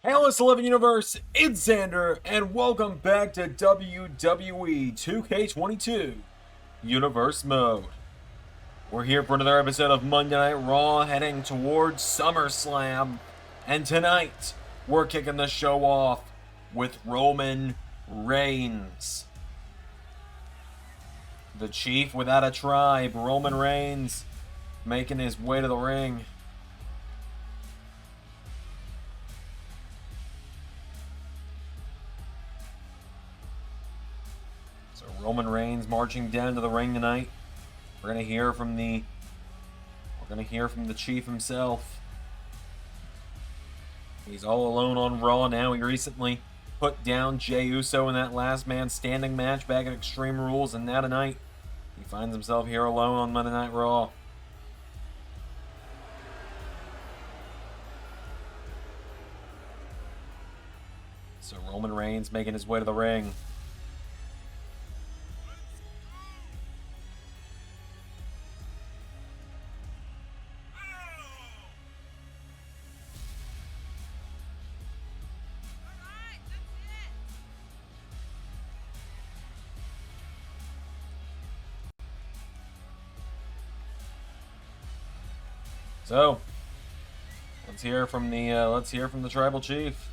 LS11 Universe, it's Xander, and welcome back to WWE 2K22 Universe Mode. We're here for another episode of Monday Night Raw, heading towards SummerSlam, and tonight we're kicking the show off with Roman Reigns. The Chief without a tribe, Roman Reigns, making his way to the ring. Roman Reigns marching down to the ring tonight. We're gonna hear from the Chief himself. He's all alone on Raw now. He recently put down Jey Uso in that last man standing match back at Extreme Rules, and now tonight he finds himself here alone on Monday Night Raw. So Roman Reigns making his way to the ring. So, let's hear from the Tribal Chief.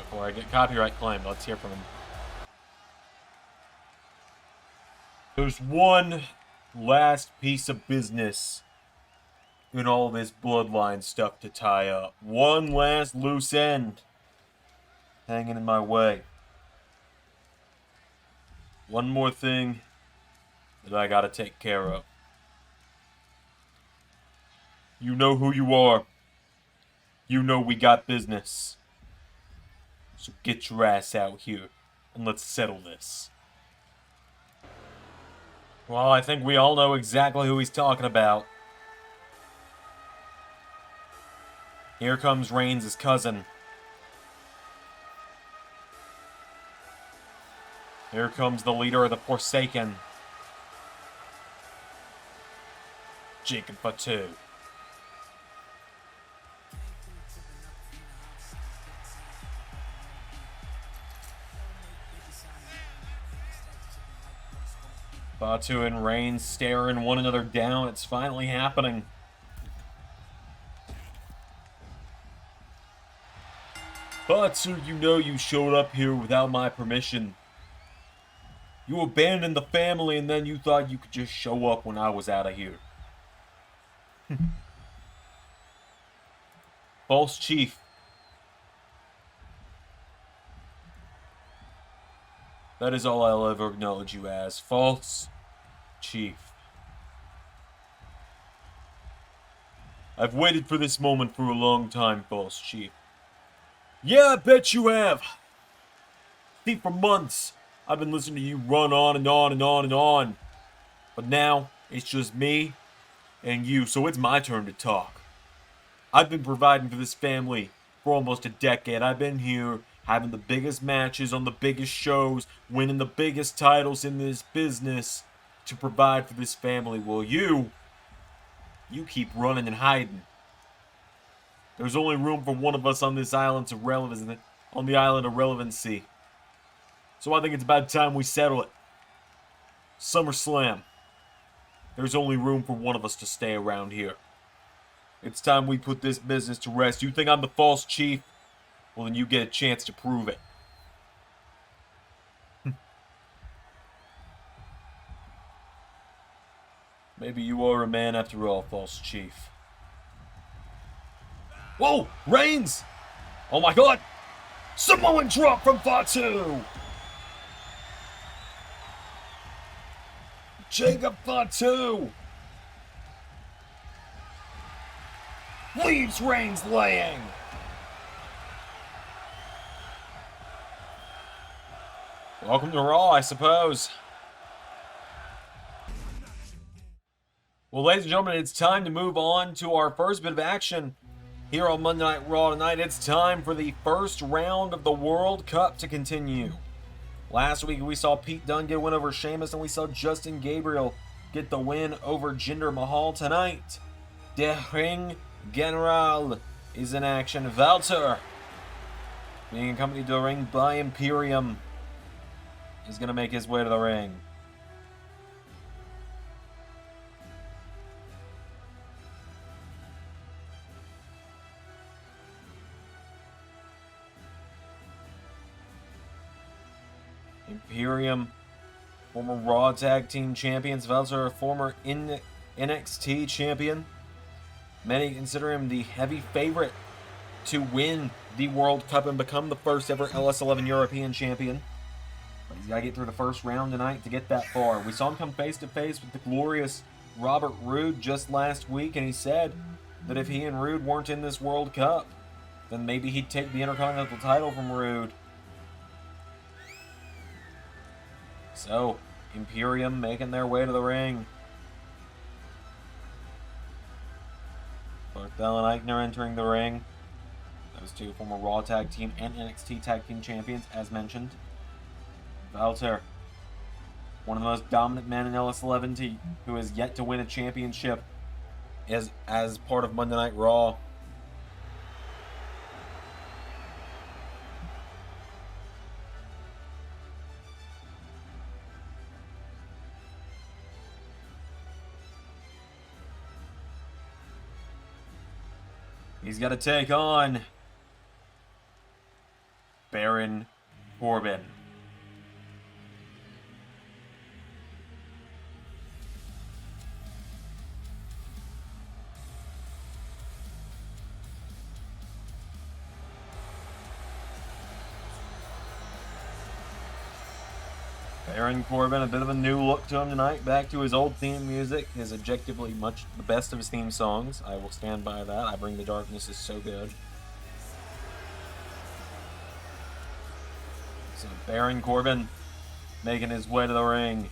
Before I get copyright claimed, let's hear from him. There's one last piece of business in all this bloodline stuff to tie up. One last loose end hanging in my way. One more thing that I gotta take care of. You know who you are. You know we got business. So get your ass out here and let's settle this. Well, I think we all know exactly who he's talking about. Here comes Reigns' cousin. Here comes the leader of the Forsaken, Jacob Fatu. Fatu and Reigns staring one another down. It's finally happening. Fatu, you know you showed up here without my permission. You abandoned the family and then you thought you could just show up when I was out of here. False Chief. That is all I'll ever acknowledge you as. False Chief. I've waited for this moment for a long time, False Chief. Yeah, I bet you have. See, for months, I've been listening to you run on and on and on and on. But now, it's just me and you, so it's my turn to talk. I've been providing for this family for almost a decade. I've been here having the biggest matches on the biggest shows, winning the biggest titles in this business to provide for this family. Well, you keep running and hiding. There's only room for one of us on this island of relevancy. So I think it's about time we settle it. SummerSlam. There's only room for one of us to stay around here. It's time we put this business to rest. You think I'm the false chief? Well, then you get a chance to prove it. Maybe you are a man after all, false chief. Whoa! Reigns! Oh my god! Samoan drop from Fatu! Jacob Fatu! Leaves Reigns laying! Welcome to Raw, I suppose. Well, ladies and gentlemen, it's time to move on to our first bit of action here on Monday Night Raw tonight. It's time for the first round of the World Cup to continue. Last week we saw Pete Dunne get a win over Sheamus, and we saw Justin Gabriel get the win over Jinder Mahal. Tonight, Der Ring General is in action. Walter, being accompanied to the ring by Imperium, is going to make his way to the ring. Imperium, former Raw Tag Team Champions. Walter, a former NXT Champion. Many consider him the heavy favorite to win the World Cup and become the first ever LS11 European Champion. But he's got to get through the first round tonight to get that far. We saw him come face to face with the glorious Robert Roode just last week, and he said that if he and Roode weren't in this World Cup, then maybe he'd take the Intercontinental title from Roode. So, Imperium making their way to the ring. Bell and Eichner entering the ring. Those two former Raw Tag Team and NXT Tag Team Champions, as mentioned. Walter, one of the most dominant men in LS11 who has yet to win a championship as part of Monday Night Raw. He's got to take on Baron Corbin. Baron Corbin, a bit of a new look to him tonight. Back to his old theme music. Is objectively much the best of his theme songs. I will stand by that. I Bring the Darkness is so good. So Baron Corbin making his way to the ring.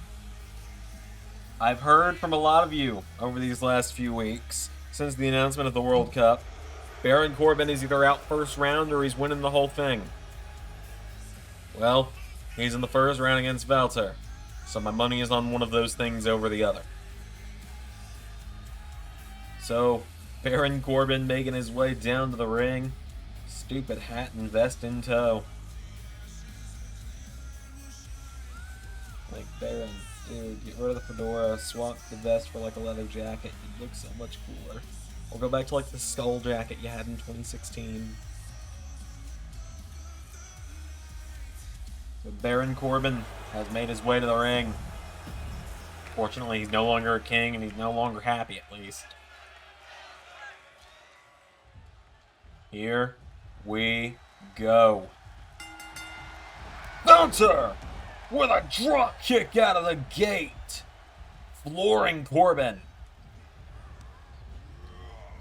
I've heard from a lot of you over these last few weeks, since the announcement of the World Cup, Baron Corbin is either out first round or he's winning the whole thing. Well, he's in the first round against Walter, so my money is on one of those things over the other. So, Baron Corbin making his way down to the ring. Stupid hat and vest in tow. Like, Baron, dude, get rid of the fedora, swap the vest for like a leather jacket, you'd look so much cooler. Or go back to like the skull jacket you had in 2016. But Baron Corbin has made his way to the ring. Fortunately, he's no longer a king, and he's no longer happy, at least. Here we go. Bouncer! With a drop kick out of the gate. Flooring Corbin.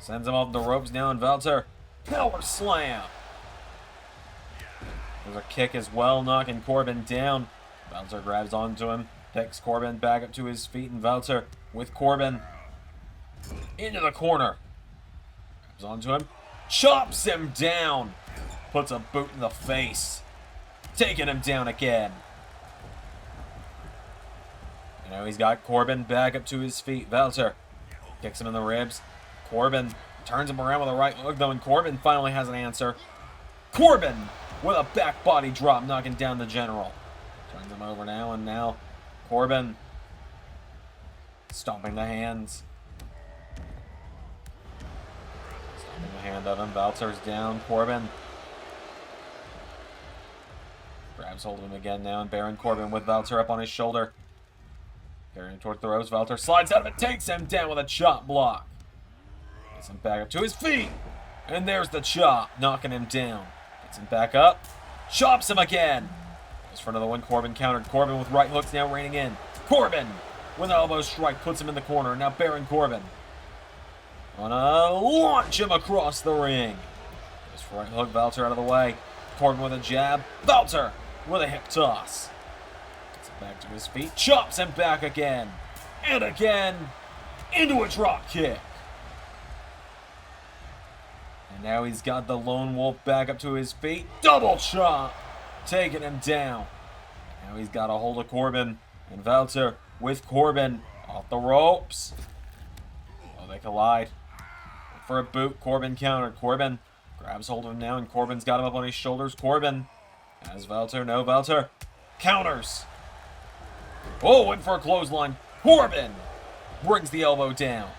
Sends him off the ropes now, and Walter. Power slam. There's a kick as well, knocking Corbin down. Walter grabs onto him, picks Corbin back up to his feet, and Walter with Corbin into the corner. Grabs onto him, chops him down, puts a boot in the face, taking him down again. You know, he's got Corbin back up to his feet. Walter kicks him in the ribs. Corbin turns him around with a right hook, though, and Corbin finally has an answer. Corbin with a back body drop, knocking down the General. Turns him over now, and now Corbin stomping the hands. Stomping the hand of him. Walter's down. Corbin grabs hold of him again now, and Baron Corbin with Walter up on his shoulder. Carrying toward the ropes. Walter slides out of it, takes him down with a chop block. Gets him back up to his feet. And there's the chop, knocking him down. Gets him back up. Chops him again. Goes for another one. Corbin countered. Corbin with right hooks now reining in. Corbin with an elbow strike puts him in the corner. Now Baron Corbin gonna launch him across the ring. Goes for right hook. Walter out of the way. Corbin with a jab. Walter with a hip toss. Gets him back to his feet. Chops him back again. And again. Into a drop kick. And now he's got the Lone Wolf back up to his feet. Double chop. Taking him down. Now he's got a hold of Corbin. And Walter with Corbin off the ropes. Oh, they collide. For a boot, Corbin countered. Corbin grabs hold of him now, and Corbin's got him up on his shoulders. Corbin has Walter. No, Walter counters. Oh, in for a clothesline. Corbin brings the elbow down.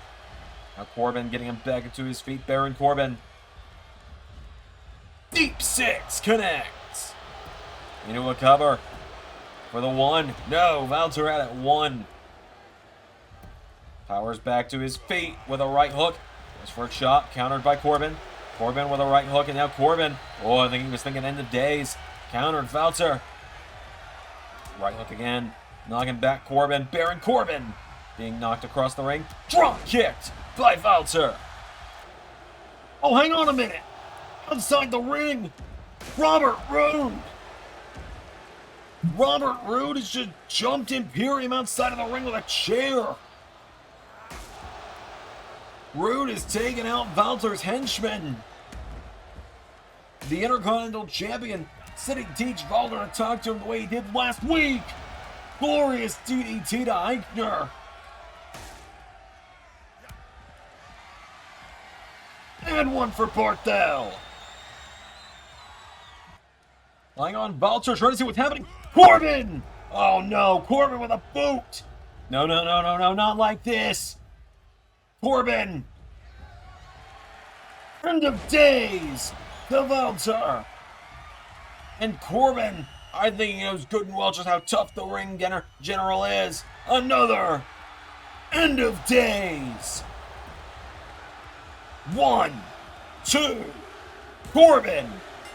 Now Corbin getting him back into his feet. Baron Corbin. Deep six connects. Into a cover for the one. No, Walter had it one. Powers back to his feet with a right hook. Goes for a shot, countered by Corbin. Corbin with a right hook, and now Corbin. Oh, I think he was thinking end of days. Countered Walter. Right hook again. Knocking back Corbin. Baron Corbin being knocked across the ring. Drop kicked by Walter. Oh, hang on a minute. Outside the ring, Robert Roode. Robert Roode has just jumped Imperium outside of the ring with a chair. Roode is taking out Walter's henchman. The Intercontinental Champion said he'd teach Walter to talk to him the way he did last week. Glorious DDT to Eichner. And one for Barthel. Lying on Walter, trying to see what's happening. Corbin! Oh no, Corbin with a boot. No, not like this. Corbin! End of days! The Walter! And Corbin, I think he knows good and well just how tough the ring general is. Another end of days! 1, 2. Corbin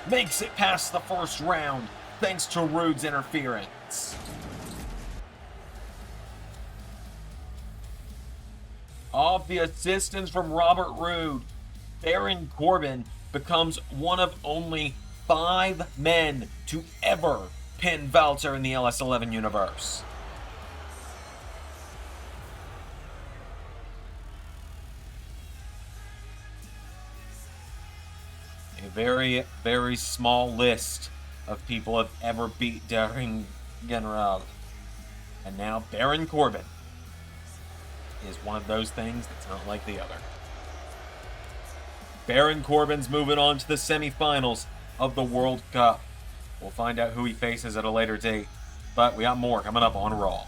makes it past the first round thanks to Roode's interference. Off the assistance from Robert Roode, Baron Corbin becomes one of only 5 men to ever pin Walter in the LS11 universe. A very, very small list of people have ever beat Daring General. And now Baron Corbin is one of those things that's not like the other. Baron Corbin's moving on to the semifinals of the World Cup. We'll find out who he faces at a later date, but we got more coming up on Raw.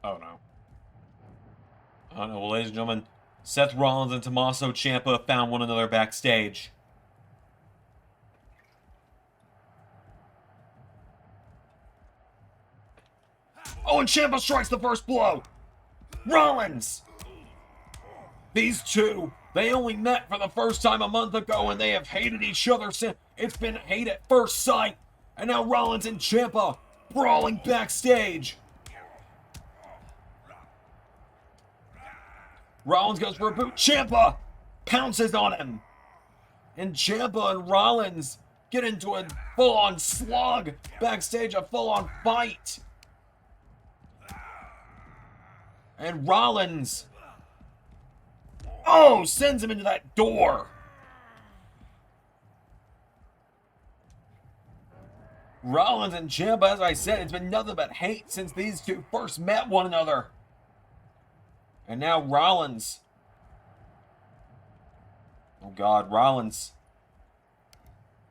Oh no. Oh no, well, ladies and gentlemen, Seth Rollins and Tommaso Ciampa found one another backstage. Oh, and Ciampa strikes the first blow. Rollins! These two, they only met for the first time a month ago, and they have hated each other since. It's been hate at first sight. And now Rollins and Ciampa brawling backstage. Rollins goes for a boot. Ciampa pounces on him. And Ciampa and Rollins get into a full-on slug backstage, a full-on fight. And Rollins, oh, sends him into that door. Rollins and Ciampa, as I said, it's been nothing but hate since these two first met one another. And now Rollins. Oh God, Rollins.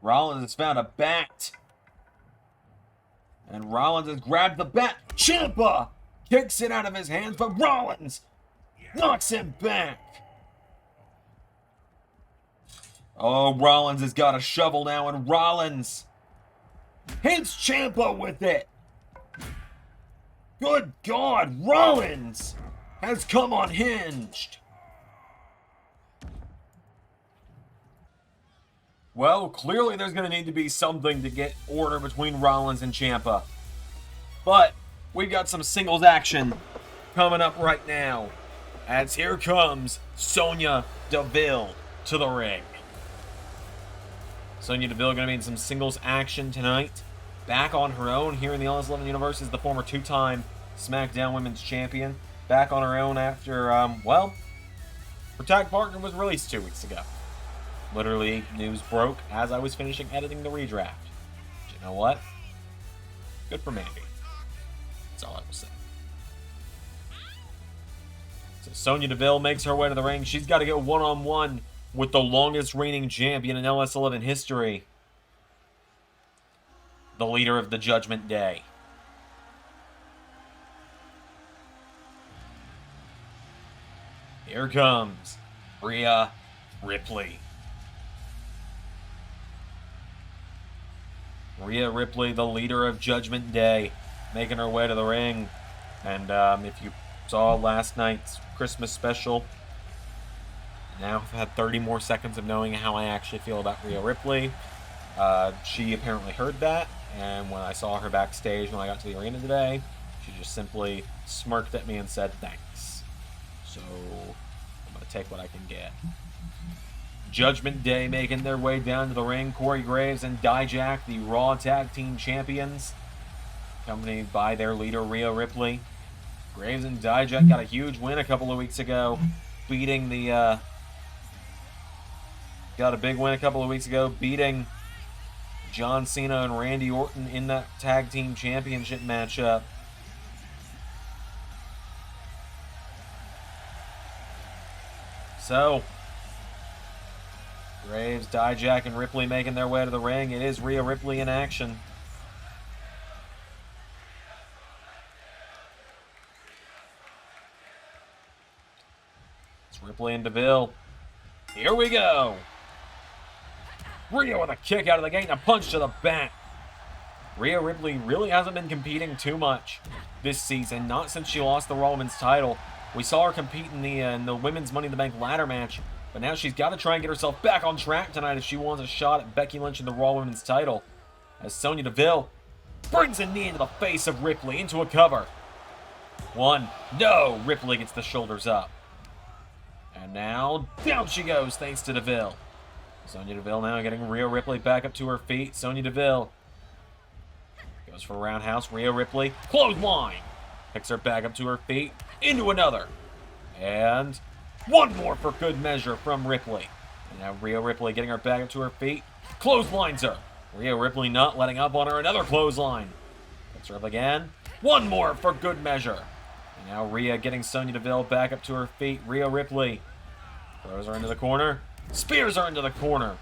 Rollins has found a bat. And Rollins has grabbed the bat. Ciampa kicks it out of his hands, but Rollins knocks him back. Oh, Rollins has got a shovel now, and Rollins hits Ciampa with it. Good God, Rollins has come unhinged. Well, clearly there's going to need to be something to get order between Rollins and Ciampa. But we've got some singles action coming up right now, as here comes Sonya Deville to the ring. Sonya Deville going to be in some singles action tonight. Back on her own here in the LS11 Universe is the former 2-time SmackDown Women's Champion. back on her own after, well, her tag partner was released 2 weeks ago. Literally, news broke as I was finishing editing the redraft. But you know what? Good for Mandy. That's all I will say. So Sonya Deville makes her way to the ring. She's got to go one-on-one with the longest reigning champion in LS11 history. The leader of the Judgment Day. Here comes Rhea Ripley. Rhea Ripley, the leader of Judgment Day, making her way to the ring. And if you saw last night's Christmas special, now I've had 30 more seconds of knowing how I actually feel about Rhea Ripley. She apparently heard that, and when I saw her backstage when I got to the arena today, she just simply smirked at me and said thanks. So I'm going to take what I can get. Judgment Day making their way down to the ring. Corey Graves and Dijak, the Raw Tag Team Champions, accompanied by their leader, Rhea Ripley. Graves and Dijak got a huge win a couple of weeks ago, beating the, got a big win a couple of weeks ago, beating John Cena and Randy Orton in that Tag Team Championship matchup. So, Graves, Dijak, and Ripley making their way to the ring. It is Rhea Ripley in action. It's Ripley and Deville. Here we go. Rhea with a kick out of the gate and a punch to the back. Rhea Ripley really hasn't been competing too much this season, not since she lost the Raw Women's title. We saw her compete in the Women's Money in the Bank ladder match, but now she's got to try and get herself back on track tonight if she wants a shot at Becky Lynch in the Raw Women's title. As Sonya Deville brings a knee into the face of Ripley into a cover. One, no, Ripley gets the shoulders up. And now, down she goes thanks to Deville. Sonya Deville now getting Rhea Ripley back up to her feet. Sonya Deville goes for a roundhouse. Rhea Ripley, clothesline. Picks her back up to her feet, into another. And one more for good measure from Ripley. And now Rhea Ripley getting her back up to her feet, clotheslines her. Rhea Ripley not letting up on her, another clothesline. Picks her up again, one more for good measure. And now Rhea getting Sonya Deville back up to her feet. Rhea Ripley throws her into the corner, spears her into the corner.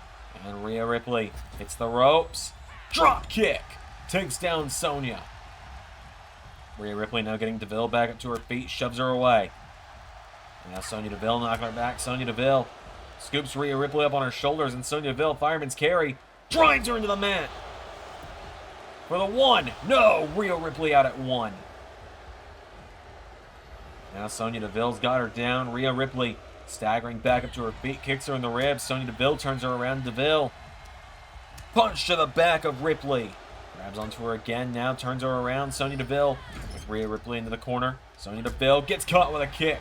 And Rhea Ripley hits the ropes, drop kick, takes down Sonya. Rhea Ripley now getting Deville back up to her feet, shoves her away. And now Sonya Deville knocking her back. Sonya Deville scoops Rhea Ripley up on her shoulders, and Sonya Deville, fireman's carry, drives her into the mat. For the one. No, Rhea Ripley out at one. Now Sonya Deville's got her down. Rhea Ripley staggering back up to her feet, kicks her in the ribs. Sonya Deville turns her around. Deville punch to the back of Ripley. Grabs onto her again, now turns her around. Sonya Deville with Rhea Ripley into the corner. Sonya Deville gets caught with a kick.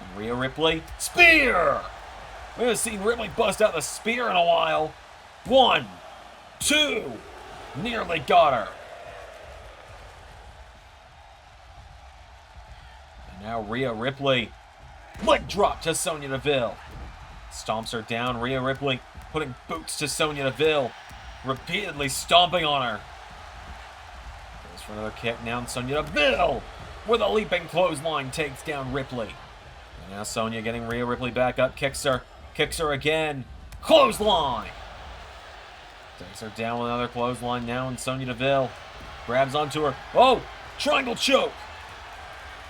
And Rhea Ripley, spear! We haven't seen Ripley bust out the spear in a while. 1, 2, nearly got her. And now Rhea Ripley, leg drop to Sonya Deville. Stomps her down. Rhea Ripley putting boots to Sonya Deville, repeatedly stomping on her. For another kick now, and Sonya Deville with a leaping clothesline takes down Ripley. And now Sonya getting Rhea Ripley back up, kicks her again, clothesline. Takes her down with another clothesline now, and Sonya Deville grabs onto her. Oh, triangle choke.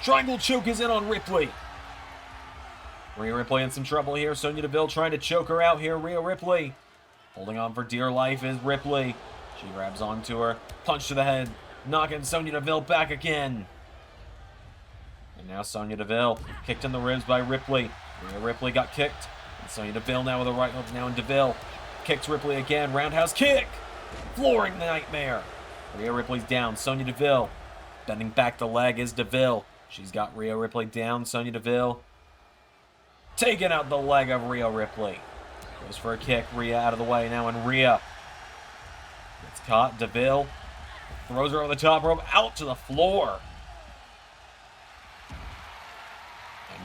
Triangle choke is in on Ripley. Rhea Ripley in some trouble here. Sonya Deville trying to choke her out here. Rhea Ripley holding on for dear life is Ripley. She grabs onto her, punch to the head, knocking Sonya Deville back again. And now Sonya Deville kicked in the ribs by Ripley. Rhea Ripley got kicked. And Sonya Deville now with a right hook now, and Deville kicks Ripley again. Roundhouse kick. Flooring the Nightmare. Rhea Ripley's down. Sonya Deville bending back the leg is Deville. She's got Rhea Ripley down. Sonya Deville taking out the leg of Rhea Ripley. Goes for a kick. Rhea out of the way now, and Rhea gets caught. Deville throws her over the top rope, out to the floor.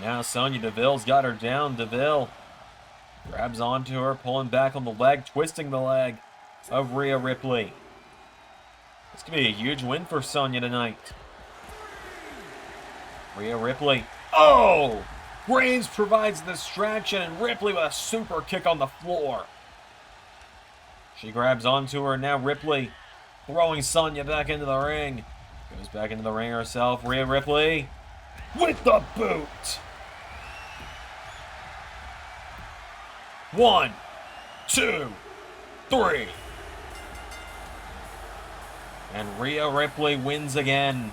Now Sonya Deville's got her down. Deville grabs onto her, pulling back on the leg, twisting the leg of Rhea Ripley. This could be a huge win for Sonya tonight. Rhea Ripley. Oh! Graves provides the distraction, and Ripley with a super kick on the floor. She grabs onto her, and now Ripley throwing Sonya back into the ring. Goes back into the ring herself. Rhea Ripley with the boot. 1, 2, 3. And Rhea Ripley wins again.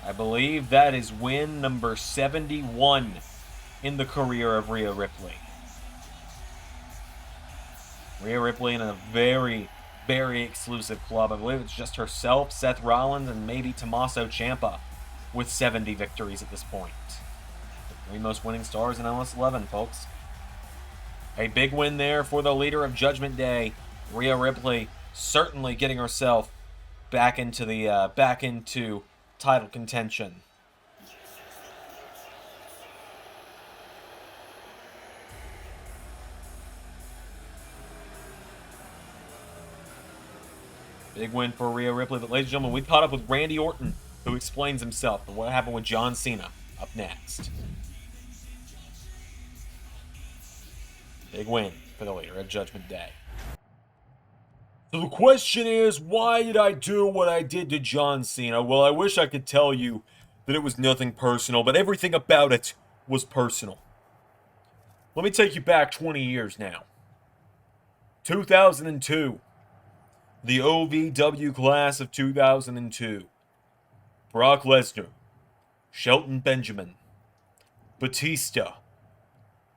I believe that is win number 71 in the career of Rhea Ripley. Rhea Ripley in a very, very exclusive club. I believe it's just herself, Seth Rollins, and maybe Tommaso Ciampa with 70 victories at this point. The 3 most winning stars in LS11, folks. A big win there for the leader of Judgment Day, Rhea Ripley, certainly getting herself back into title contention. Big win for Rhea Ripley. But ladies and gentlemen, we caught up with Randy Orton, who explains himself and what happened with John Cena up next. Big win for the leader of Judgment Day. So the question is, why did I do what I did to John Cena? Well, I wish I could tell you that it was nothing personal, but everything about it was personal. Let me take you back 20 years now. 2002. The OVW class of 2002. Brock Lesnar, Shelton Benjamin, Batista,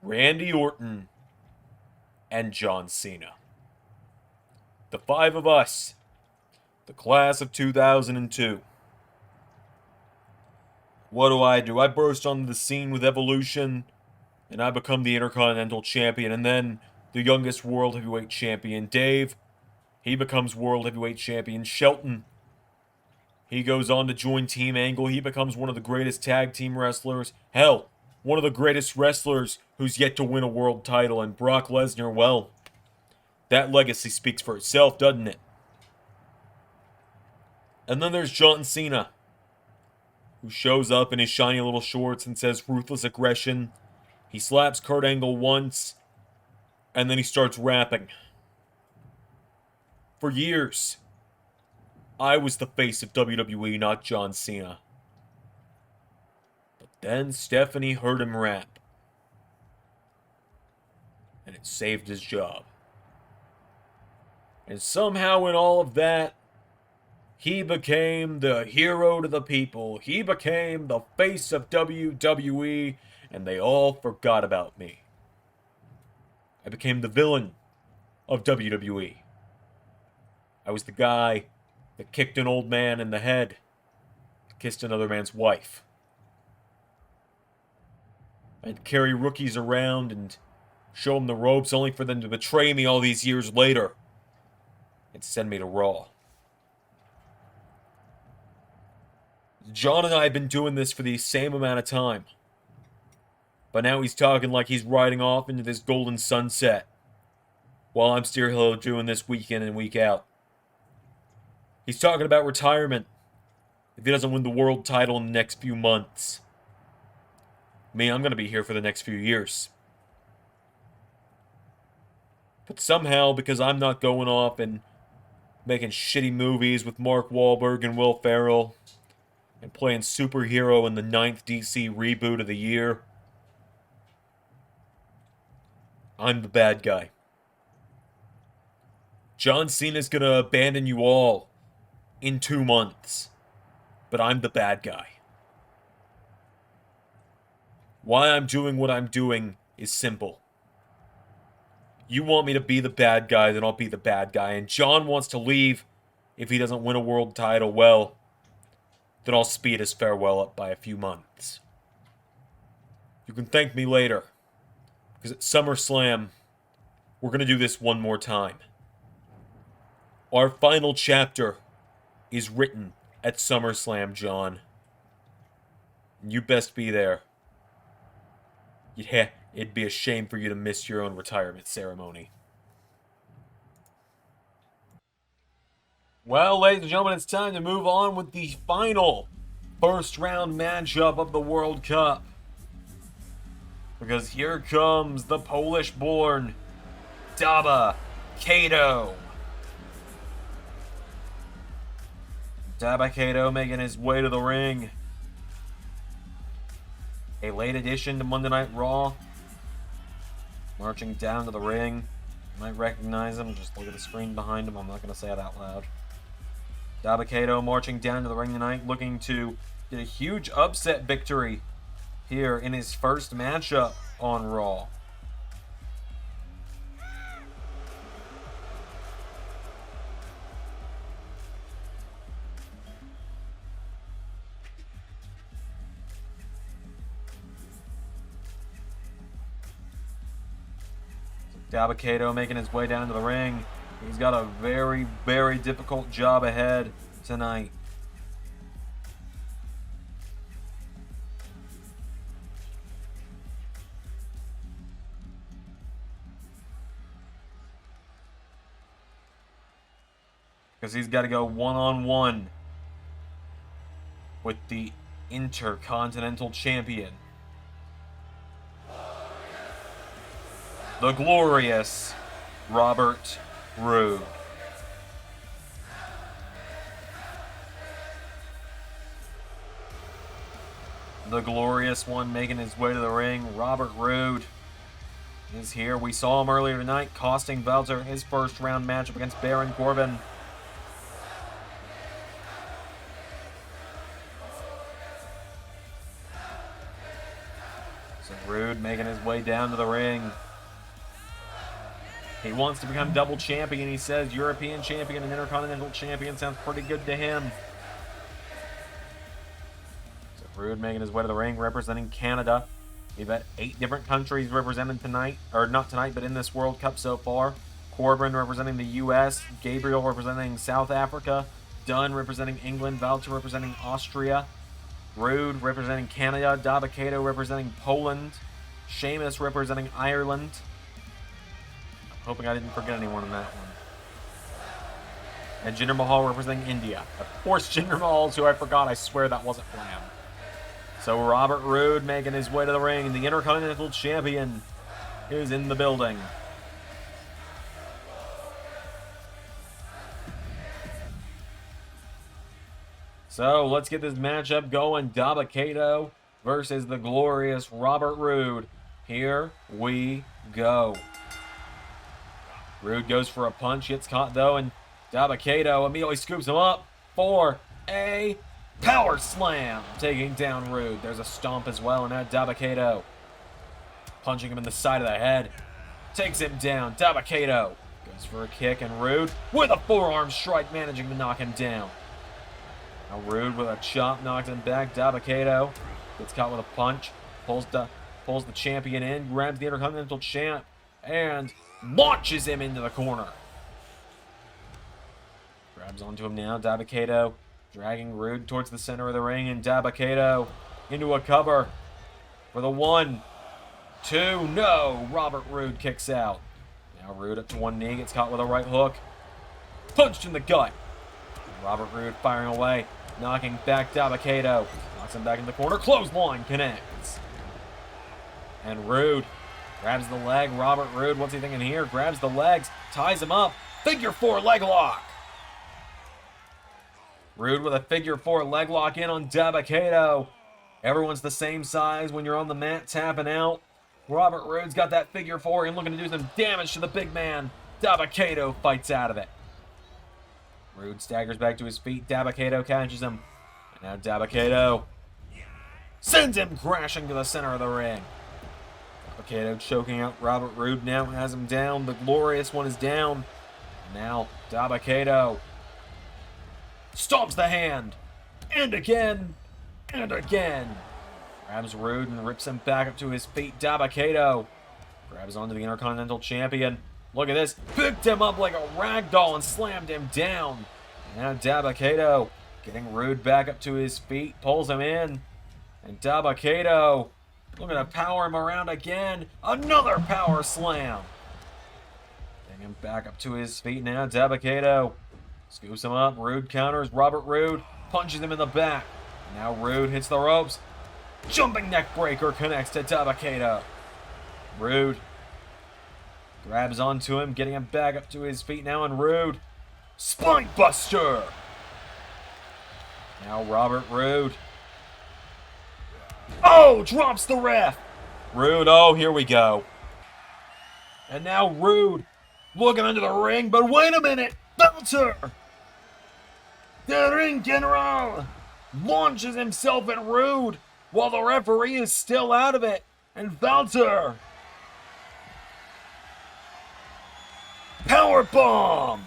Randy Orton, and John Cena. The 5 of us, the class of 2002. What do? I burst onto the scene with Evolution, and I become the Intercontinental Champion, and then the youngest World Heavyweight Champion, Dave, he becomes World Heavyweight Champion. Shelton, he goes on to join Team Angle. He becomes one of the greatest tag team wrestlers. Hell, one of the greatest wrestlers who's yet to win a world title. And Brock Lesnar, well, that legacy speaks for itself, doesn't it? And then there's John Cena, who shows up in his shiny little shorts and says ruthless aggression. He slaps Kurt Angle once, and then he starts rapping. For years, I was the face of WWE, not John Cena. But then Stephanie heard him rap, and it saved his job. And somehow in all of that, he became the hero to the people. He became the face of WWE, and they all forgot about me. I became the villain of WWE. I was the guy that kicked an old man in the head, kissed another man's wife. I'd carry rookies around and show them the ropes only for them to betray me all these years later and send me to Raw. John and I have been doing this for the same amount of time. But now he's talking like he's riding off into this golden sunset, while I'm still doing this week in and week out. He's talking about retirement if he doesn't win the world title in the next few months. Me, I'm going to be here for the next few years. But somehow, because I'm not going off and making shitty movies with Mark Wahlberg and Will Ferrell, and playing superhero in the 9th DC reboot of the year, I'm the bad guy. John Cena's gonna abandon you all in 2 months, but I'm the bad guy. Why I'm doing what I'm doing is simple. You want me to be the bad guy, then I'll be the bad guy. And John wants to leave if he doesn't win a world title. Well, then I'll speed his farewell up by a few months. You can thank me later, because at SummerSlam, we're going to do this one more time. Our final chapter is written at SummerSlam, John. You best be there. Yeah, it'd be a shame for you to miss your own retirement ceremony. Well, ladies and gentlemen, it's time to move on with the final first round matchup of the World Cup. Because here comes the Polish-born Dabba-Kato. Dabba-Kato making his way to the ring. A late addition to Monday Night Raw. Marching down to the ring. You might recognize him. Just look at the screen behind him. I'm not going to say it out loud. Dabba-Kato marching down to the ring tonight, looking to get a huge upset victory here in his first matchup on Raw. Dabba-Kato making his way down to the ring. He's got a very, very difficult job ahead tonight. Because he's got to go one-on-one with the Intercontinental Champion, the glorious Robert Roode. The glorious one making his way to the ring, Robert Roode, is here. We saw him earlier tonight, costing Walter his first round matchup against Baron Corbin. So Roode making his way down to the ring. He wants to become double champion. He says European champion and Intercontinental champion sounds pretty good to him. So Roode making his way to the ring, representing Canada. We've had 8 different countries represented tonight, or not tonight, but in this World Cup so far. Corbin representing the U.S., Gabriel representing South Africa, Dunn representing England, Walter representing Austria, Roode representing Canada, Dabba-Kato representing Poland, Sheamus representing Ireland. Hoping I didn't forget anyone in that one. And Jinder Mahal representing India. Of course, Jinder Mahal's who I forgot. I swear that wasn't planned. So Robert Roode making his way to the ring. The Intercontinental Champion is in the building. So let's get this matchup going. Dabba-Kato versus the glorious Robert Roode. Here we go. Roode goes for a punch, gets caught though, and Dabba-Kato immediately scoops him up for a power slam, taking down Roode. There's a stomp as well, and now Dabba-Kato punching him in the side of the head, takes him down. Dabba-Kato goes for a kick, and Roode with a forearm strike, managing to knock him down. Now Roode with a chop knocks him back. Dabba-Kato gets caught with a punch, pulls the champion in, grabs the Intercontinental champ, and launches him into the corner. Grabs onto him now. Dabba-Kato dragging Roode towards the center of the ring, and Dabba-Kato into a cover for the 1, 2, no! Robert Roode kicks out. Now Roode up to one knee, gets caught with a right hook. Punched in the gut. Robert Roode firing away, knocking back Dabba-Kato. Knocks him back in the corner. Clothesline connects. And Roode grabs the leg. Robert Roode, what's he thinking here? Grabs the legs, ties him up. Figure 4 leg lock. Roode with a figure 4 leg lock in on Dabba-Kato. Everyone's the same size when you're on the mat tapping out. Robert Roode's got that figure 4 and looking to do some damage to the big man. Dabba-Kato fights out of it. Roode staggers back to his feet. Dabba-Kato catches him. And now Dabba-Kato sends him crashing to the center of the ring. Dabba-Kato choking out Robert Roode now, has him down. The glorious one is down. And now Dabba-Kato stomps the hand. And again. And again. Grabs Roode and rips him back up to his feet. Dabba-Kato grabs onto the Intercontinental Champion. Look at this. Picked him up like a rag doll and slammed him down. And now Dabba-Kato getting Roode back up to his feet. Pulls him in. And Dabba-Kato looking to power him around again. Another power slam. Getting him back up to his feet now. Dabba-Kato scoops him up. Roode counters. Robert Roode punches him in the back. Now Roode hits the ropes. Jumping neck breaker connects to Dabba-Kato. Roode grabs onto him, getting him back up to his feet now. And Roode, spine buster. Now Robert Roode. Oh, drops the ref. Roode, oh, here we go. And now Roode looking into the ring, but wait a minute. Belter, the ring general, launches himself at Roode while the referee is still out of it. And Belter, powerbomb.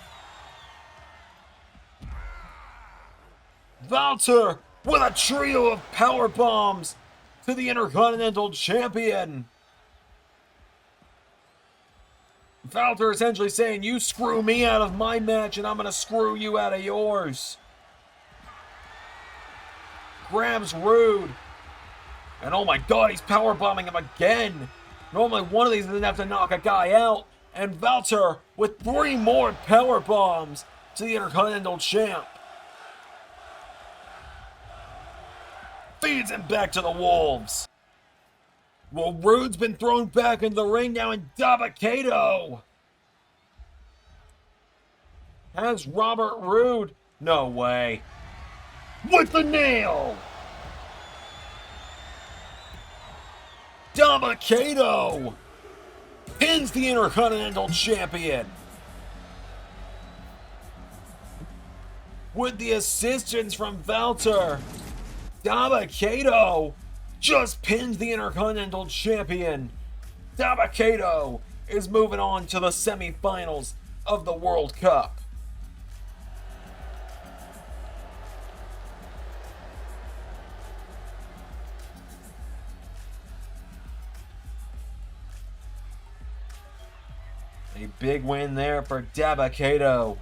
Belter with a trio of power bombs to the Intercontinental Champion. Belter essentially saying, you screw me out of my match and I'm going to screw you out of yours. Grabs Roode. And oh my god, he's powerbombing him again. Normally one of these is enough to knock a guy out. And Belter with 3 more power bombs to the Intercontinental Champ. Feeds him back to the wolves. Well, Roode's been thrown back into the ring now, and Dabba-Kato has Robert Roode. No way. With the nail. Dabba-Kato pins the Intercontinental Champion. With the assistance from Belter, Dabba-Kato just pins the Intercontinental Champion. Dabba-Kato is moving on to the semifinals of the World Cup. A big win there for Dabba-Kato.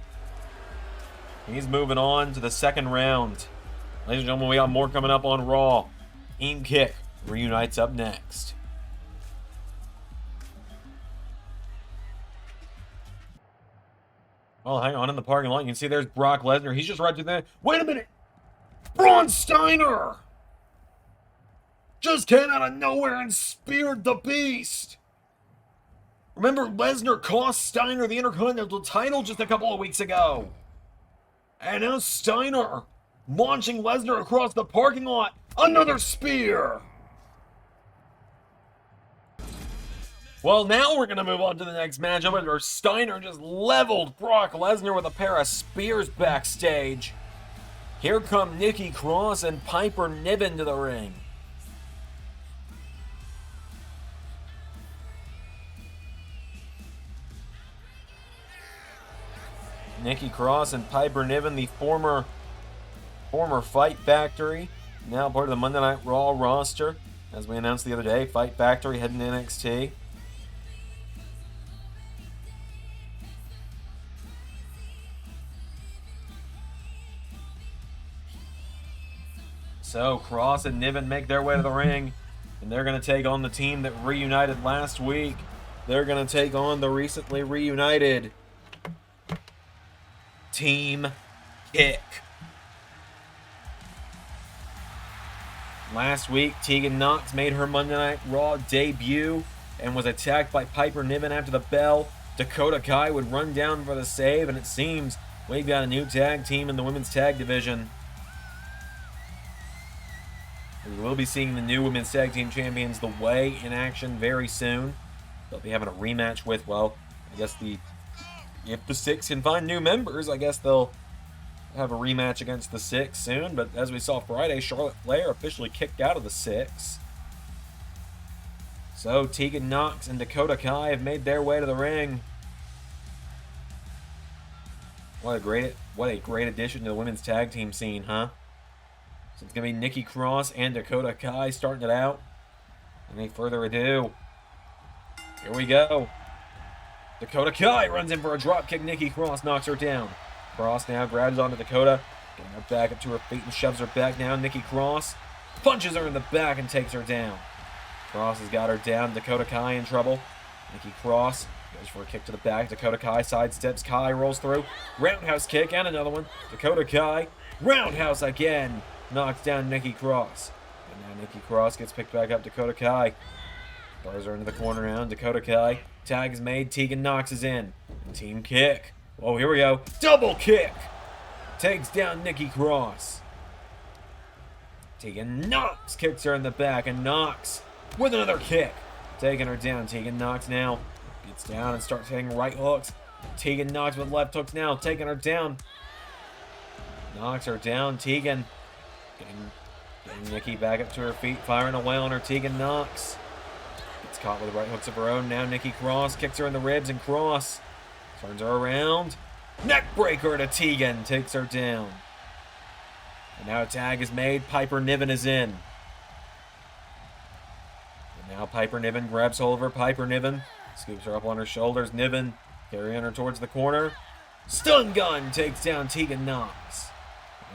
He's moving on to the second round. Ladies and gentlemen, we got more coming up on Raw. Team Kick reunites up next. Well, hang on in the parking lot. You can see there's Brock Lesnar. He's just right through there. Wait a minute! Braun Steiner! Just came out of nowhere and speared the Beast! Remember, Lesnar cost Steiner the Intercontinental title just a couple of weeks ago. And now Steiner launching Lesnar across the parking lot. Another spear! Well, now we're going to move on to the next matchup where Steiner just leveled Brock Lesnar with a pair of spears backstage. Here come Nikki Cross and Piper Niven to the ring. Nikki Cross and Piper Niven, the former Fight Factory, now part of the Monday Night Raw roster. As we announced the other day, Fight Factory heading to NXT. So Cross and Niven make their way to the ring, and they're going to take on the team that reunited last week. They're going to take on the recently reunited Team Kick. Last week, Tegan Nox made her Monday Night Raw debut and was attacked by Piper Niven after the bell. Dakota Kai would run down for the save, and it seems we've got a new tag team in the women's tag division. We will be seeing the new women's tag team champions, The Way, in action very soon. They'll be having a rematch with, well, I guess if the Six can find new members, I guess they'll have a rematch against the Six soon. But as we saw Friday, Charlotte Flair officially kicked out of the Six. So Tegan Nox and Dakota Kai have made their way to the ring. What a great addition to the women's tag team scene, huh? So it's going to be Nikki Cross and Dakota Kai starting it out. Any further ado, here we go. Dakota Kai runs in for a dropkick. Nikki Cross knocks her down. Cross now grabs onto Dakota, getting her back up to her feet and shoves her back now. Nikki Cross punches her in the back and takes her down. Cross has got her down. Dakota Kai in trouble. Nikki Cross goes for a kick to the back. Dakota Kai sidesteps. Kai rolls through. Roundhouse kick and another one. Dakota Kai. Roundhouse again. Knocks down Nikki Cross. And now Nikki Cross gets picked back up. Dakota Kai throws her into the corner now. Dakota Kai. Tag is made. Tegan Knox is in. And team kick. Oh, here we go. Double kick. Takes down Nikki Cross. Tegan Knox kicks her in the back. And Knox with another kick. Taking her down. Tegan Knox now gets down and starts hitting right hooks. Tegan Knox with left hooks now. Taking her down. Knocks her down. Tegan getting Nikki back up to her feet. Firing away on her. Tegan Knox gets caught with right hooks of her own. Now Nikki Cross kicks her in the ribs, and Cross turns her around. Neck breaker to Tegan. Takes her down. And now a tag is made. Piper Niven is in. And now Piper Niven grabs hold of her. Piper Niven scoops her up on her shoulders. Niven carrying her towards the corner. Stun gun takes down Tegan Knox.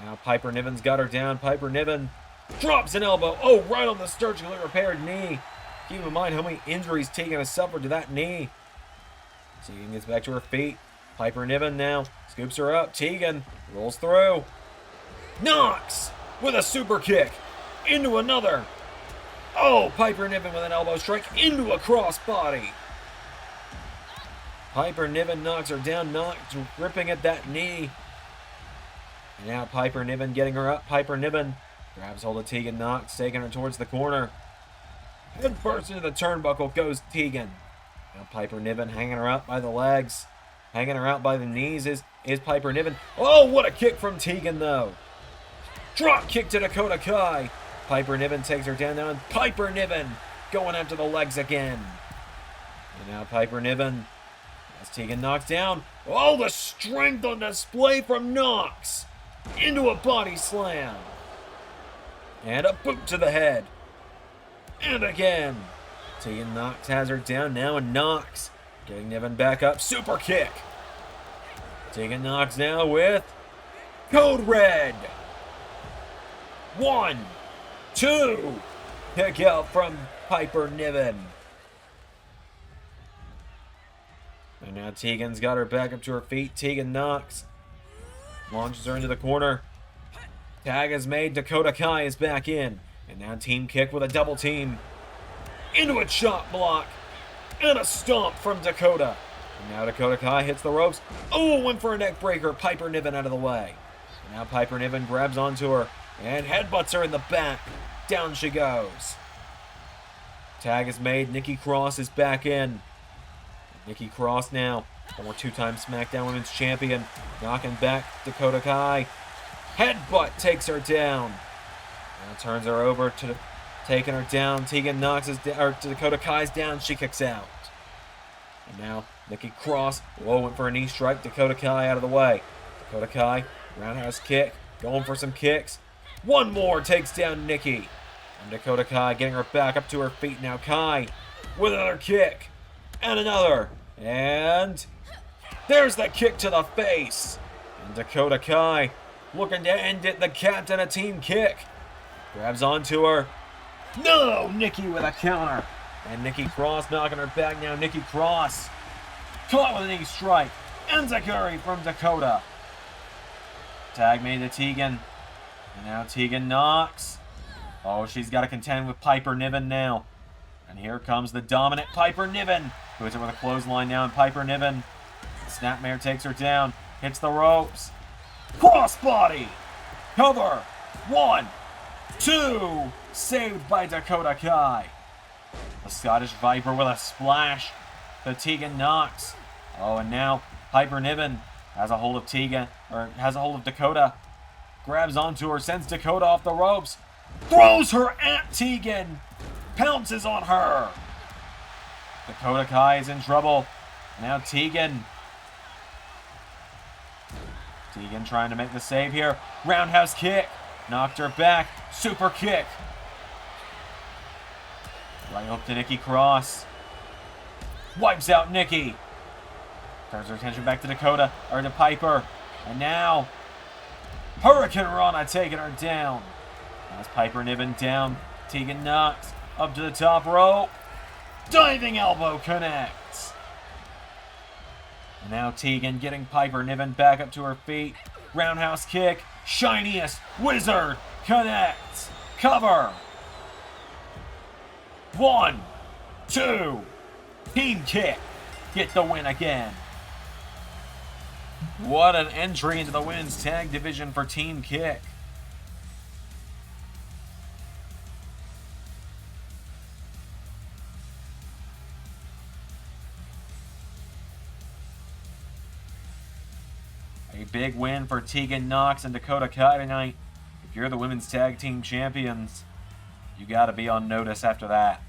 Now Piper Niven's got her down. Piper Niven drops an elbow. Oh, right on the surgically repaired knee. Keep in mind how many injuries Tegan has suffered to that knee. Tegan gets back to her feet. Piper Niven now scoops her up. Tegan rolls through. Knox with a super kick into another. Oh, Piper Niven with an elbow strike into a crossbody. Piper Niven knocks her down. Knox ripping at that knee. And now Piper Niven getting her up. Piper Niven grabs hold of Tegan Knox, taking her towards the corner. Head first into the turnbuckle goes Tegan. Now Piper Niven hanging her up by the legs. Hanging her out by the knees is Piper Niven. Oh, what a kick from Tegan, though. Drop kick to Dakota Kai. Piper Niven takes her down now, and Piper Niven going after the legs again. And now Piper Niven as Tegan knocks down. Oh, the strength on display from Knox. Into a body slam. And a boot to the head. And again. Tegan Knox has her down now, and Knox getting Niven back up. Super kick. Tegan Knox now with Code Red. 1, 2. Kick out from Piper Niven. And now Tegan's got her back up to her feet. Tegan Knox launches her into the corner. Tag is made. Dakota Kai is back in. And now team kick with a double team. Into a chop block. And a stomp from Dakota. And now Dakota Kai hits the ropes. Oh, went for a neck breaker. Piper Niven out of the way. And now Piper Niven grabs onto her and headbutts her in the back. Down she goes. Tag is made. Nikki Cross is back in. Nikki Cross now, former two-time SmackDown Women's Champion, knocking back Dakota Kai. Headbutt takes her down. Now turns her over to taking her down. Tegan Knox is Dakota Kai's down. She kicks out. And now Nikki Cross, went for a knee strike. Dakota Kai out of the way. Dakota Kai, roundhouse kick, going for some kicks. One more takes down Nikki. And Dakota Kai getting her back up to her feet now. Kai with another kick. And another. And there's the kick to the face. And Dakota Kai looking to end it. The captain, a team kick. Grabs onto her. No! Nikki with a counter. And Nikki Cross knocking her back now. Nikki Cross caught with a knee strike. Enziguri from Dakota. Tag made to Tegan. And now Tegan Knox. Oh, she's got to contend with Piper Niven now. And here comes the dominant Piper Niven. Who hits her with a clothesline now, and Piper Niven. Snapmare takes her down. Hits the ropes. Crossbody. Cover. 1, 2. Saved by Dakota Kai. The Scottish Viper with a splash to Tegan Knox. Oh, and now Piper Niven has a hold of Dakota. Grabs onto her, sends Dakota off the ropes. Throws her at Tegan. Pounces on her. Dakota Kai is in trouble. Now Tegan. Tegan trying to make the save here. Roundhouse kick. Knocked her back. Super kick. Right hook to Nikki Cross. Wipes out Nikki. Turns her attention back to Dakota, or to Piper. And now, Hurricane Rana taking her down. As Piper Niven down, Tegan Knox up to the top rope. Diving elbow connects. And now Tegan getting Piper Niven back up to her feet. Roundhouse kick. Shiniest Wizard connects. Cover. 1, 2. Team kick. Get the win again. What an entry into the women's tag division for Team Kick. A big win for Tegan Knox and Dakota Kai tonight. If you're the women's tag team champions, you gotta be on notice after that.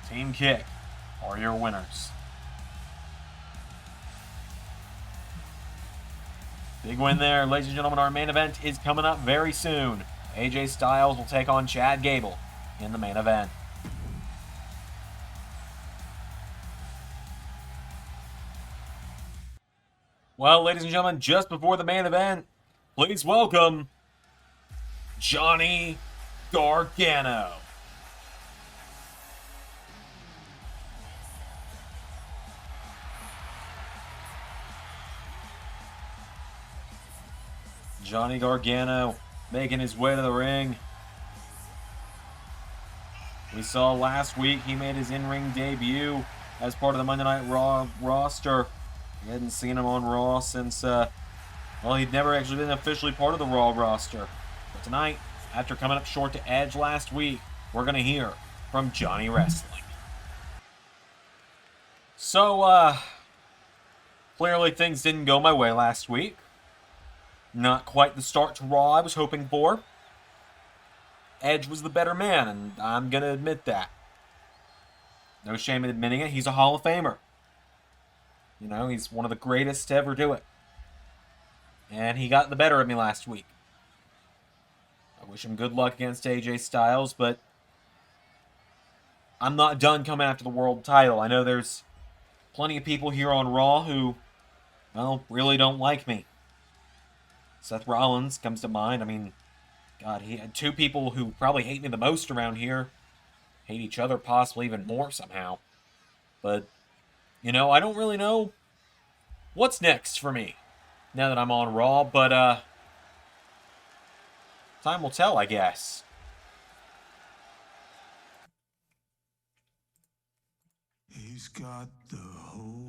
Team Kick are your winners. Big win there. Ladies and gentlemen, our main event is coming up very soon. AJ Styles will take on Chad Gable in the main event. Well, ladies and gentlemen, just before the main event, please welcome Johnny Gargano. Johnny Gargano making his way to the ring. We saw last week he made his in-ring debut as part of the Monday Night Raw roster. We hadn't seen him on Raw since, well, he'd never actually been officially part of the Raw roster. But tonight, after coming up short to Edge last week, we're going to hear from Johnny Wrestling. So, clearly things didn't go my way last week. Not quite the start to Raw I was hoping for. Edge was the better man, and I'm going to admit that. No shame in admitting it. He's a Hall of Famer. You know, he's one of the greatest to ever do it. And he got the better of me last week. I wish him good luck against AJ Styles, but I'm not done coming after the world title. I know there's plenty of people here on Raw who, well, really don't like me. Seth Rollins comes to mind. I mean, God, he had two people who probably hate me the most around here. Hate each other possibly even more somehow. But, you know, I don't really know what's next for me now that I'm on Raw. But, time will tell, I guess. He's got the whole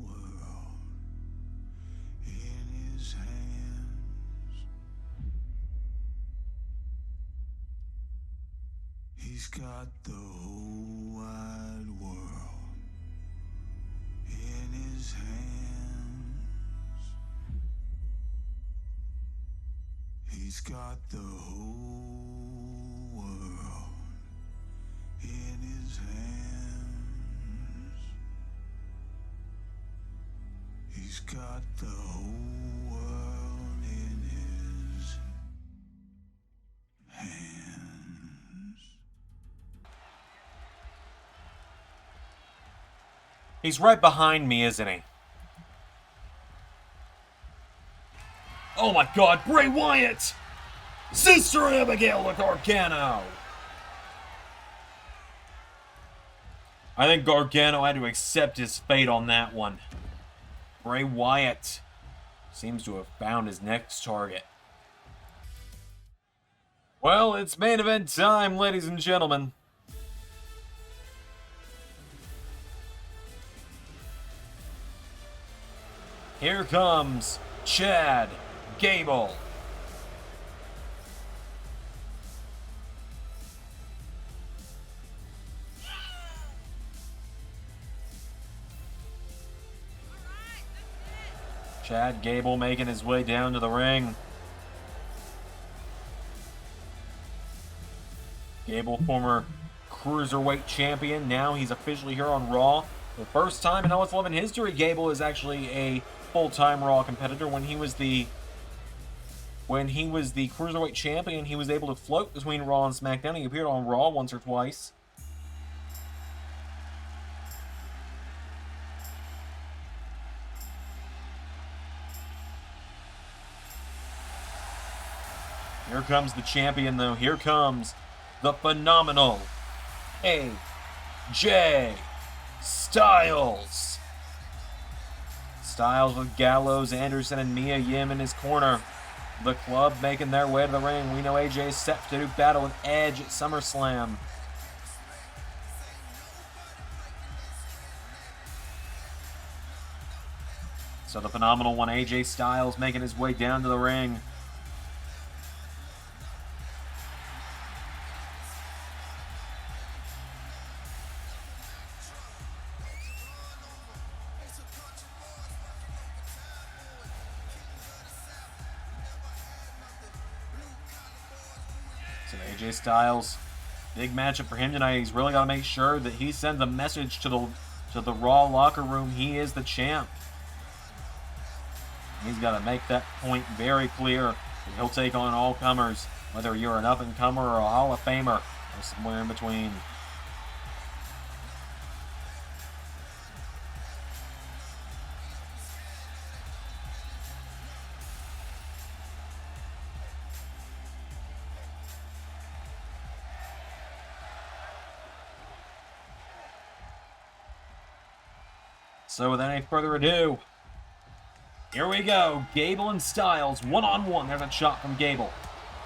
world in his hands. He's got the whole wide world in his hands. He's got the whole world in his hands. He's got the whole world in his hands. He's right behind me, isn't he? Oh my God, Bray Wyatt! Sister Abigail with Gargano! I think Gargano had to accept his fate on that one. Bray Wyatt seems to have found his next target. Well, it's main event time, ladies and gentlemen. Here comes Chad Gable. Chad Gable making his way down to the ring. Gable, former Cruiserweight champion. Now he's officially here on Raw. For the first time in LS11 history, Gable is actually a full-time Raw competitor. When he was the Cruiserweight champion, he was able to float between Raw and SmackDown. He appeared on Raw once or twice. Here comes the champion, though. Here comes the phenomenal AJ Styles. Styles with Gallows, Anderson, and Mia Yim in his corner. The club making their way to the ring. We know AJ is set to do battle with Edge at SummerSlam. So the phenomenal one, AJ Styles, making his way down to the ring. So AJ Styles, big matchup for him tonight. He's really got to make sure that he sends a message to the Raw locker room. He is the champ. He's got to make that point very clear that he'll take on all comers, whether you're an up-and-comer or a Hall of Famer or somewhere in between. So without any further ado, here we go. Gable and Styles, one-on-one. There's a shot from Gable.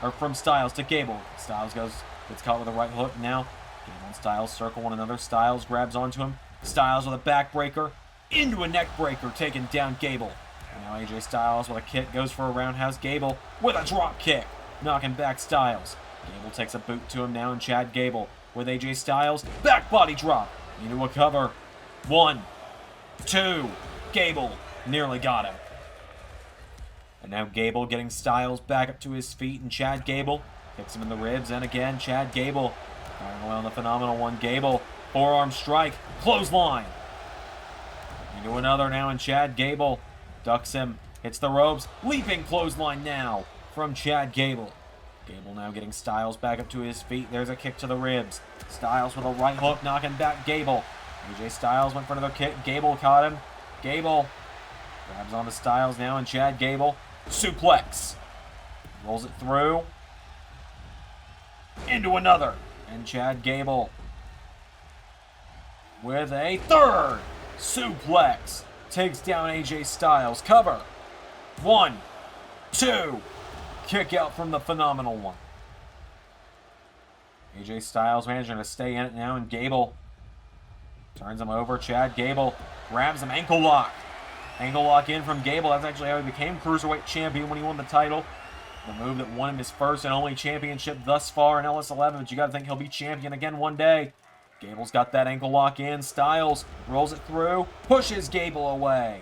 Or from Styles to Gable. Styles gets caught with a right hook now. Gable and Styles circle one another. Styles grabs onto him. Styles with a backbreaker. Into a neckbreaker, taking down Gable. And now AJ Styles with a kick goes for a roundhouse. Gable with a drop kick, knocking back Styles. Gable takes a boot to him now, and Chad Gable with AJ Styles. Back body drop into a cover. 1, 2. Gable nearly got him. And now Gable getting Styles back up to his feet, and Chad Gable kicks him in the ribs, and again Chad Gable firing away on the phenomenal one. Gable, forearm strike, clothesline. Into another now, and Chad Gable ducks him, hits the ropes, leaping clothesline now from Chad Gable. Gable now getting Styles back up to his feet. There's a kick to the ribs. Styles with a right hook, knocking back Gable. AJ Styles went for another kick. Gable caught him. Gable grabs onto Styles now, and Chad Gable suplex. Rolls it through. Into another. And Chad Gable with a third suplex. Takes down AJ Styles. Cover. 1, 2. Kick out from the phenomenal one. AJ Styles managing to stay in it now, and Gable turns him over. Chad Gable grabs him. Ankle lock. Ankle lock in from Gable. That's actually how he became Cruiserweight Champion when he won the title. The move that won him his first and only championship thus far in LS11, but you gotta think he'll be champion again one day. Gable's got that ankle lock in. Styles rolls it through, pushes Gable away.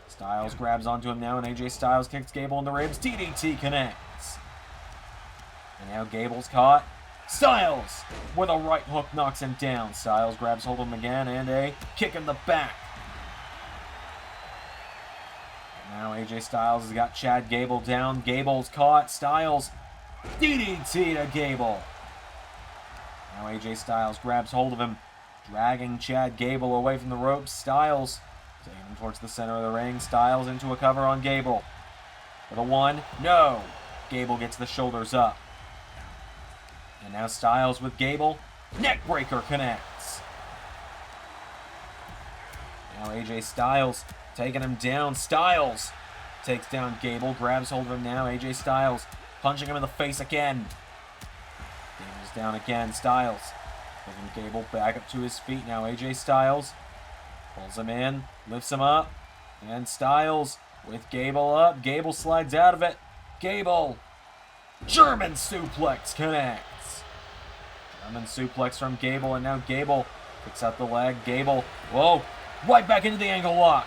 Styles grabs onto him now, and AJ Styles kicks Gable in the ribs. DDT connects. And now Gable's caught. Styles with a right hook knocks him down. Styles grabs hold of him again, and a kick in the back. Now AJ Styles has got Chad Gable down. Gable's caught. Styles DDT to Gable. Now AJ Styles grabs hold of him, dragging Chad Gable away from the ropes. Styles taking him towards the center of the ring. Styles into a cover on Gable. For the 1, no. Gable gets the shoulders up. And now Styles with Gable. Neckbreaker connects. Now AJ Styles taking him down. Styles takes down Gable, grabs hold of him now. AJ Styles punching him in the face again. Gable's down again. Styles taking Gable back up to his feet now. AJ Styles pulls him in, lifts him up, and Styles with Gable up. Gable slides out of it. Gable, German suplex connects. German suplex from Gable, and now Gable picks up the leg. Gable, whoa, right back into the ankle lock.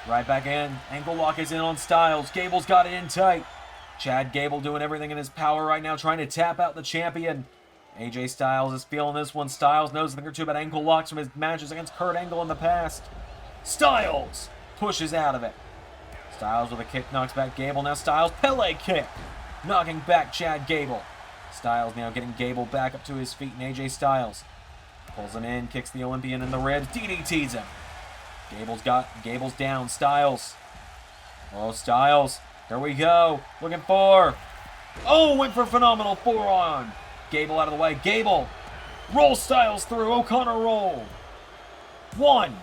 Right back in. Ankle lock is in on Styles. Gable's got it in tight. Chad Gable doing everything in his power right now, trying to tap out the champion. AJ Styles is feeling this one. Styles knows a thing or two about ankle locks from his matches against Kurt Angle in the past. Styles pushes out of it. Styles with a kick knocks back Gable. Now Styles, Pele kick, knocking back Chad Gable. Styles now getting Gable back up to his feet, and AJ Styles pulls him in, kicks the Olympian in the ribs, DDTs him. Gable's down. Styles. Oh, Styles. Here we go. Looking for Oh, went for phenomenal forearm. Gable out of the way. Gable rolls Styles through. O'Connor roll. 1,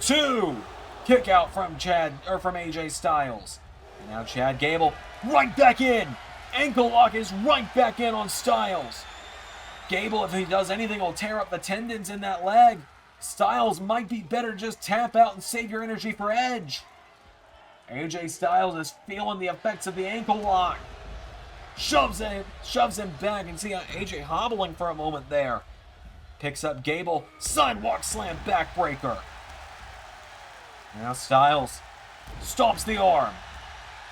2. Kick out from AJ Styles. And now Chad Gable right back in. Ankle lock is right back in on Styles. Gable, if he does anything, will tear up the tendons in that leg. Styles might be better just tap out and save your energy for Edge. AJ Styles is feeling the effects of the ankle lock. Shoves him back, and see AJ hobbling for a moment there. Picks up Gable, sidewalk slam backbreaker. Now Styles stomps the arm.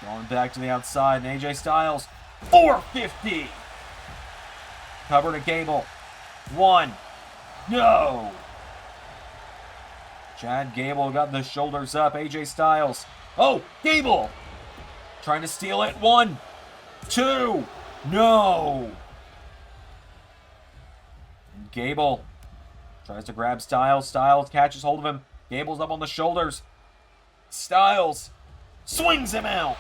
Going back to the outside, and AJ Styles, 450. Cover to Gable. 1. No. Chad Gable got the shoulders up. AJ Styles. Oh, Gable. Trying to steal it. 1, 2. No. And Gable tries to grab Styles. Styles catches hold of him. Gable's up on the shoulders. Styles swings him out.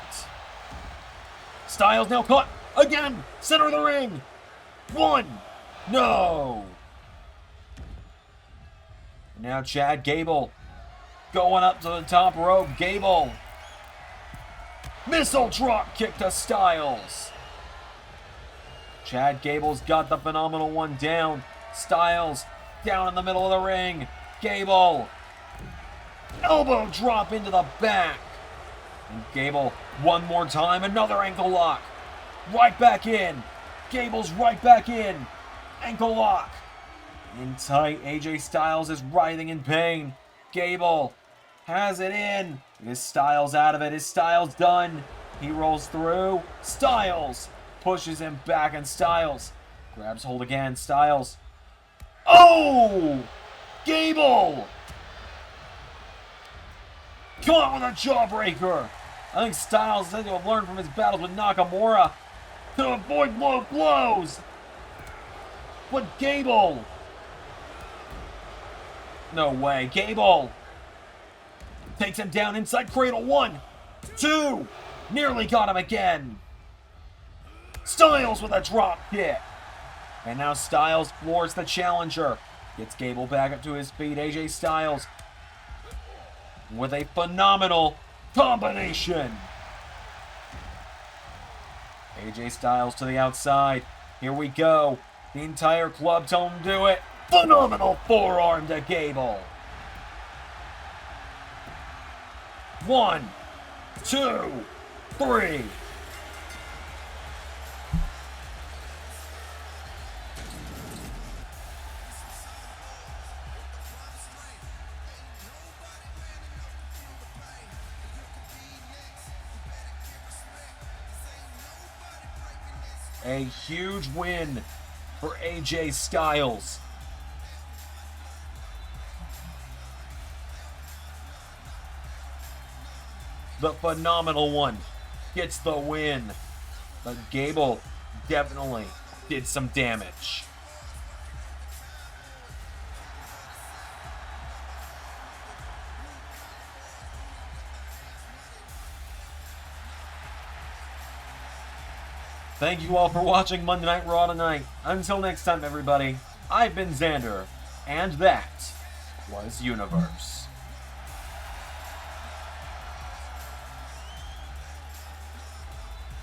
Styles now caught again. Center of the ring. 1. No. Now Chad Gable going up to the top rope. Gable. Missile drop kick to Styles. Chad Gable's got the phenomenal one down. Styles down in the middle of the ring. Gable. Elbow drop into the back. And Gable one more time. Another ankle lock. Right back in. Gable's right back in. Ankle lock. In tight. AJ Styles is writhing in pain. Gable has it in. Is Styles out of it? Is Styles done? He rolls through. Styles pushes him back, and Styles grabs hold again. Styles. Oh! Gable! Caught with a jawbreaker. I think Styles said to have learned from his battles with Nakamura to avoid low blows. But Gable. No way. Gable takes him down inside cradle. 1, 2. Nearly got him again. Styles with a drop kick. And now Styles floors the challenger. Gets Gable back up to his feet. AJ Styles with a phenomenal combination. AJ Styles to the outside. Here we go. The entire club told him to do it. Phenomenal forearm to Gable. 1, 2, 3. A huge win for AJ Styles. The phenomenal one gets the win. But Gable definitely did some damage. Thank you all for watching Monday Night Raw tonight. Until next time, everybody, I've been Xander, and that was Universe.